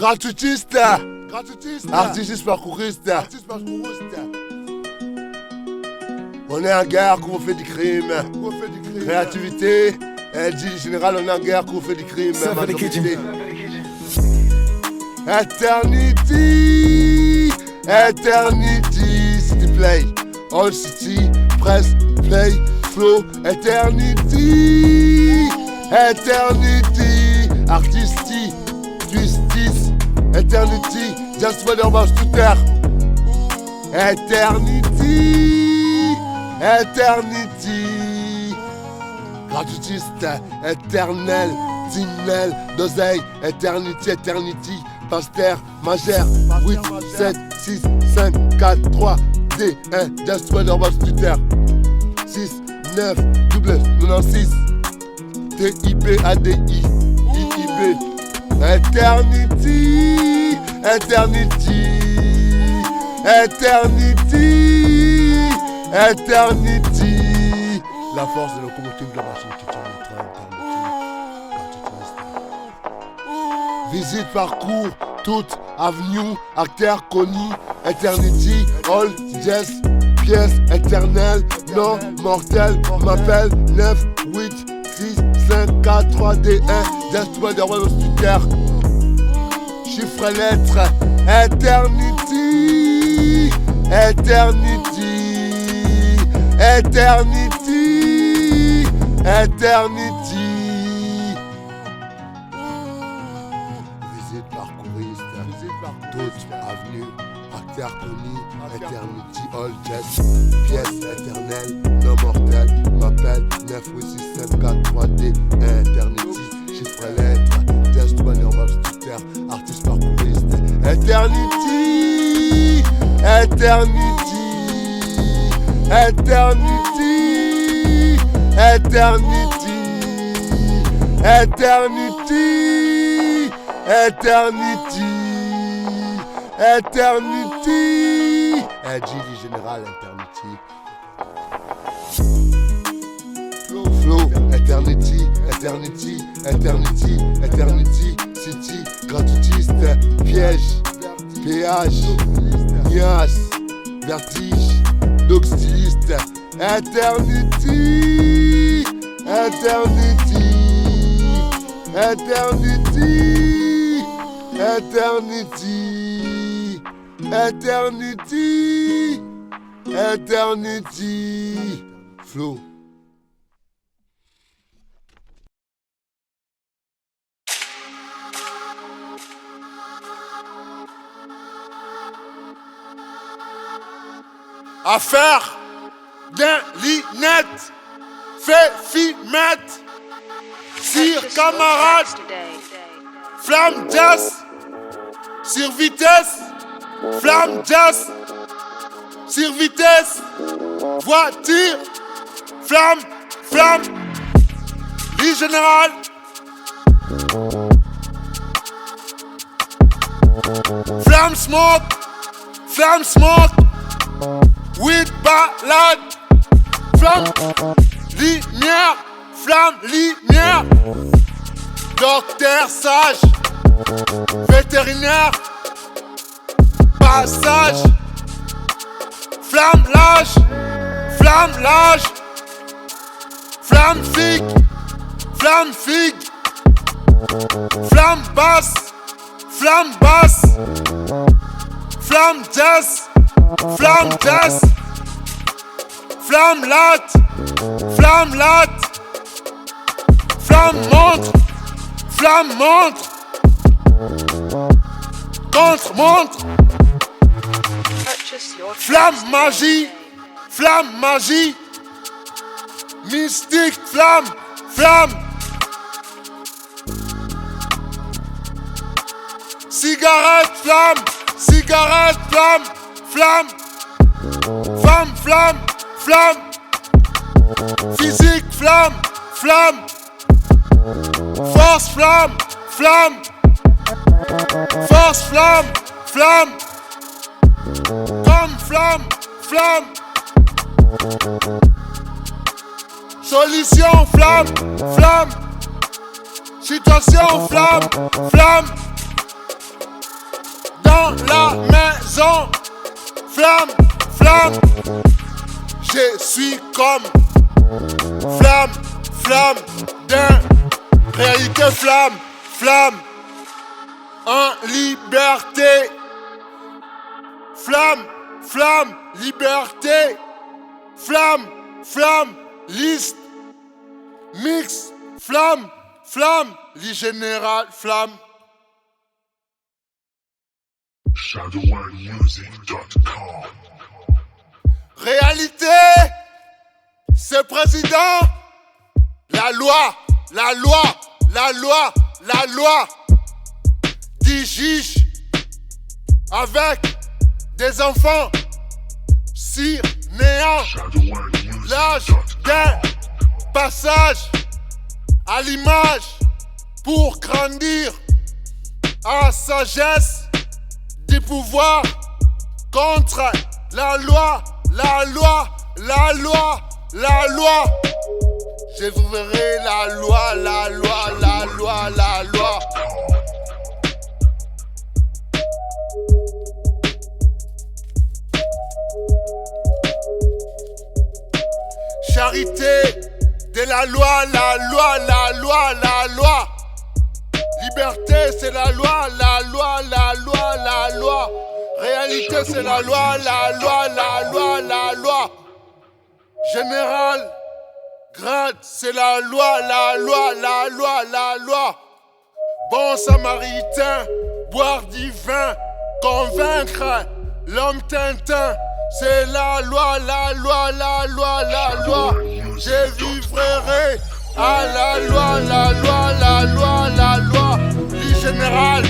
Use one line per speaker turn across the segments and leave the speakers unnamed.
Gratuitiste, artiste parcouriste. On est en guerre qu'on fait du crime. Créativité, elle dit général, on est en guerre qu'on fait du crime. Eternity, Eternity, City Play, All City, Press, Play, Flow, Eternity, Eternity, Artisty, Justice, Eternity, Just Weather Mouse to Terre, Eternity, Eternity, gratuitiste, éternel, Tinel, d'oseille, Eternity, Eternity, Pasteur, Magère, 8, 7, 6, 5, 4, 3, D, 1, Just Weather Mouse to Terre, 6, 9, double 96, TIP, ADI, IIB, Eternity, Eternity, Eternity, Eternity. La force de locomotive de la machine qui tient le train, Eternity. Visite, parcours, toute avenue, acteur connu, Eternity, all, jazz, pièce éternelle, non, mortel, m'appelle, 9, 8, 6, 5, 4, 3, D, 1, just weather mouse to terre. Chiffre lettres, Eternity, Eternity, Eternity, Eternity. Visite parcouriste, toute avenue, acteur connu, Eternity, all jazz, pièce éternelle, non mortel, m'appelle, 9, 8, 6, 7, 4, 3, D, Eternity, chiffre lettres, just weather mouse to terre, artiste parcouriste, Eternity, Eternity, Eternity, Eternity, Eternity, Eternity, Eternity, Gilly Général, Eternity. Flow, Eternity, Eternity, Eternity, Eternity, City, gratuitiste, piège, péage, niasse, vertige, dog styliste, Eternity, Eternity, Eternity, Eternity, Eternity, Eternity, Flow. Affaire d'un linette, fait fimette, sire camarade, flamme jazz, sur vitesse, flamme jazz, sur vitesse, voiture, flamme, flamme, lit général, flamme smoke, weed balade, flamme, lumière, flamme, lumière, docteur sage, vétérinaire, passage, flamme l'âge, flamme l'âge, flamme figue, flamme figue, flamme basse, flamme basse, flamme jazz, flamme jazz, flamme latte, flamme latte, flamme montre, flamme montre, contre montre, flamme magie, flamme magie, mystique, flamme, flamme, cigarette, flamme, cigarette, flamme, flamme, femme, flamme, flamme, physique, flamme, flamme, force, flamme, flamme, force, flamme, flamme, comme flamme, flamme, solution, flamme, flamme, situation, flamme, flamme, dans la maison. Flamme, flamme, je suis comme flamme, flamme d'un réalité, flamme, flamme en liberté. Flamme, flamme, liberté. Flamme, flamme, liste, mix, flamme, flamme, lit général, flamme.
ShadowOneMusic.com.
Réalité, c'est président. La loi, la loi, la loi, la loi. 10 juges avec des enfants sur néant. L'âge d'un passage à l'image pour grandir à sagesse du pouvoir contre la loi, la loi, la loi, la loi. Je vous verrai la loi, la loi, la loi, la loi. Charité de la loi, la loi, la loi, la loi. Liberté, c'est la loi, la loi, la loi, la loi. Réalité, c'est la loi, la loi, la loi, la loi. Général, grade, c'est la loi, la loi, la loi, la loi. Bon samaritain, boire du vin, convaincre l'homme Tintin. C'est la loi, la loi, la loi, la loi. Je vivrai à la loi, la loi, la loi, la loi. Lit général.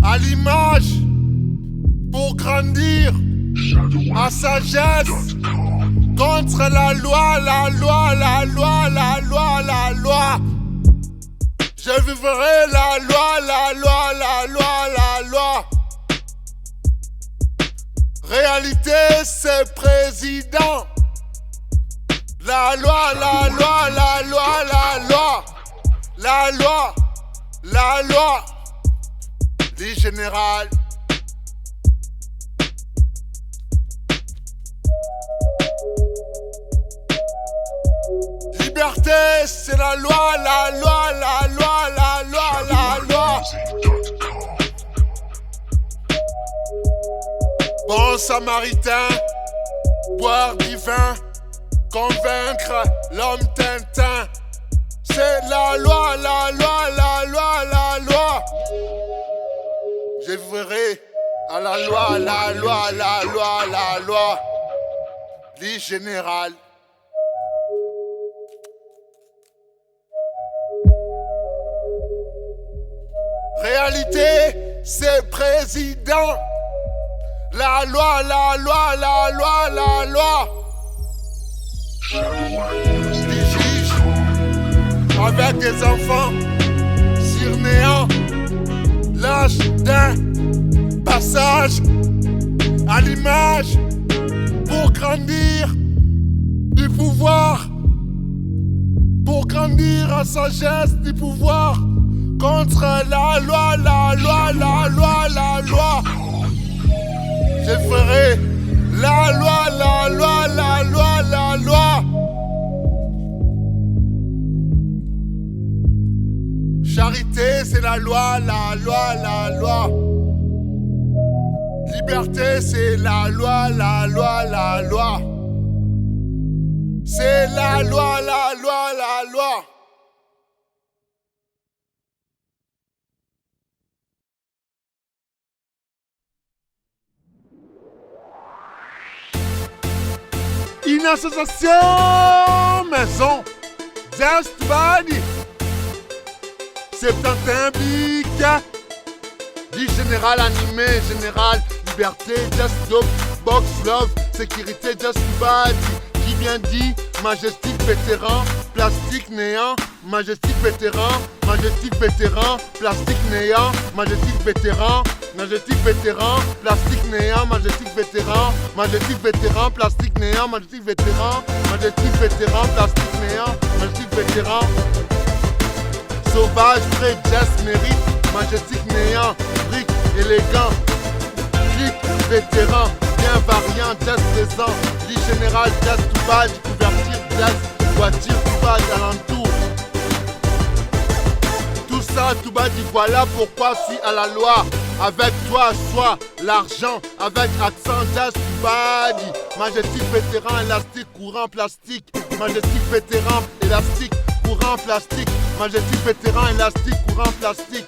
À l'image, pour grandir, à sagesse, contre la loi, la loi, la loi, la loi, la loi. Je vivrai la loi, la loi, la loi, la loi. Réalité, c'est président. La loi, la loi, la loi, la loi. La loi, la loi. Lit général. Liberté, c'est la loi, la loi, la loi, la loi, la loi. Bon samaritain, boire du vin, convaincre l'homme Tintin. C'est la loi, la loi, la loi, la loi. Je verrai à la loi, la loi, la loi, la loi. Lit général. Réalité, c'est président. La loi, la loi, la loi, la loi. Des juges avec des enfants sur néant. L'âge d'un passage à l'image pour grandir du pouvoir. Pour grandir à sagesse du pouvoir. Contre la loi, la loi, la loi, la loi. Je ferai la loi, la loi, la loi, la loi. Charité, c'est la loi, la loi, la loi. Liberté, c'est la loi, la loi, la loi. C'est la loi, la loi, la loi. Une association maison Just Body 71 bic dit général animé, général liberté, just dope, box love, sécurité, just body. Qui bien dit, majestique vétéran, plastique néant, majestique vétéran, plastique néant, majestique vétéran, Majestic vétéran, plastique néant, majestic vétéran, plastique néant, majestic vétéran, plastique néant, majestic vétéran. Sauvage, prêt, jazz, mérite, majestic néant, brick, élégant, clic, vétéran, bien variant, jazz présent, lit général, jazz tout badge, couverture, jazz, voiture, tout badge, alentour. Tout ça, tout badge, voilà pourquoi je suis à la loi. Avec toi, soit l'argent, avec accent, jazz, tout badge, majestic vétéran, élastique, courant, plastique, majestic vétéran, élastique, courant, plastique, majestic vétéran, élastique, courant, plastique.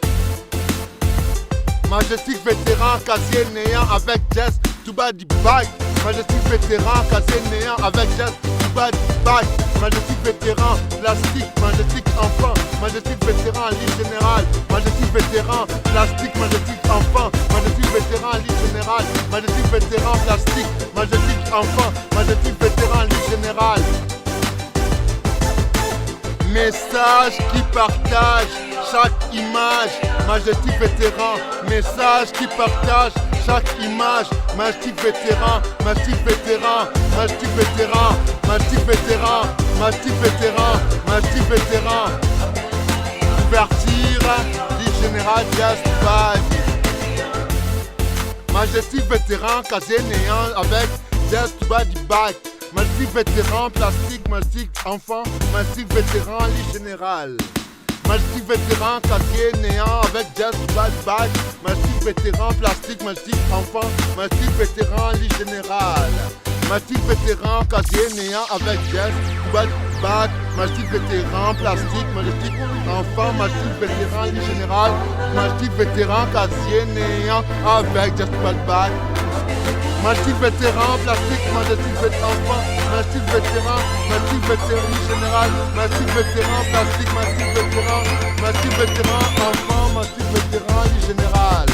Majestic vétéran, casier néant avec jazz, tout bas du bac. Majestic vétéran, casier néant avec jazz, tout bas du bac. Majestic vétéran, plastique, majestic enfant. Majestic vétéran, lit général. Majestic vétéran, plastique, majestic enfant. Majestic vétéran, lit général. Majestic vétéran, plastique, majestic enfant. Majestic vétéran, lit général. Message qui partage chaque image, majestic vétéran. Message qui partage chaque image, majestic vétéran, majestic vétéran, majestic vétéran, majestic vétéran, majestic vétéran, majestic vétéran. Ouverture, lit général, jazz, badge. Majestic vétéran, casier néant avec jazz, bas du bac. Majestic vétéran, plastique, majestic enfant, majestic vétéran, lit général. Majestic vétéran, casier néant avec jazz, badge, badge. Majestic vétéran, plastique, majestic enfant, majestic vétéran, lit général. Majestic vétéran, casier néant avec jazz, badge, badge. Majestic vétéran, plastique, majestic enfant, majestic vétéran, lit général. Majestic vétéran, casier néant avec jazz, badge, badge. Majestic vétéran, plastique, majestic vétéran, enfant, majestic vétéran, général, majestic vétéran, plastique, majestic vétéran, enfant, majestic vétéran, général.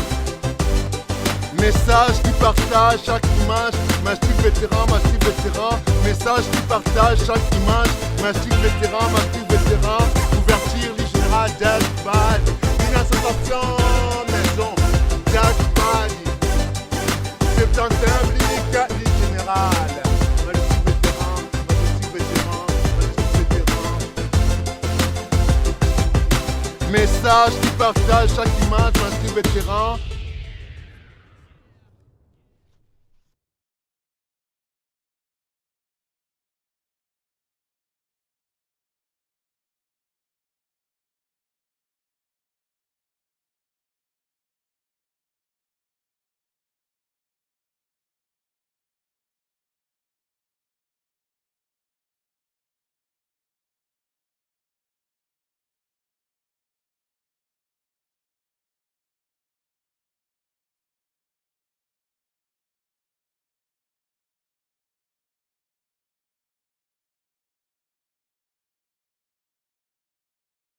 Message qui partage chaque image, majestic vétéran, message qui partage chaque image, majestic vétéran, ouverture, lit général, jazz, badge, une association, maison, jazz, badge. C'est un public, lit général. Majestic vétéran, majestic vétéran. Message qui partage chaque image, majestic vétéran.